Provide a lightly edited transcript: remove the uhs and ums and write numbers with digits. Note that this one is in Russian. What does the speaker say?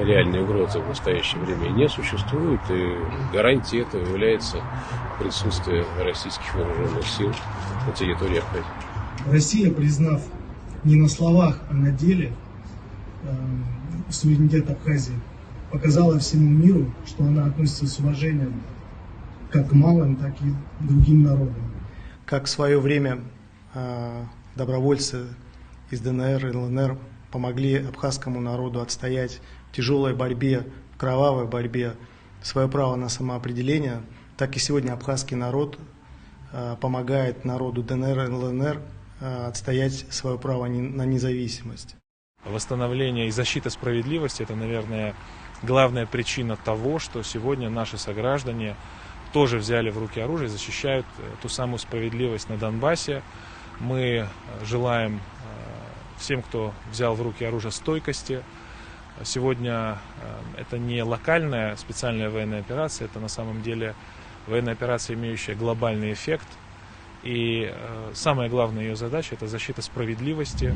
реальной угрозы в настоящее время не существует, и гарантией этого является присутствие российских вооруженных сил на территории Абхазии. Россия, признав не на словах, а на деле суверенитет Абхазии, показала всему миру, что она относится с уважением как к малым, так и к другим народам. Как в свое время добровольцы из ДНР и ЛНР помогли абхазскому народу отстоять в тяжелой борьбе, в кровавой борьбе свое право на самоопределение, так и сегодня абхазский народ помогает народу ДНР и ЛНР отстоять свое право на независимость. Восстановление и защита справедливости – это, наверное, главная причина того, что сегодня наши сограждане тоже взяли в руки оружие и защищают ту самую справедливость на Донбассе. Мы желаем всем, кто взял в руки оружие, стойкости. Сегодня это не локальная специальная военная операция, это на самом деле военная операция, имеющая глобальный эффект. И самая главная ее задача – это защита справедливости.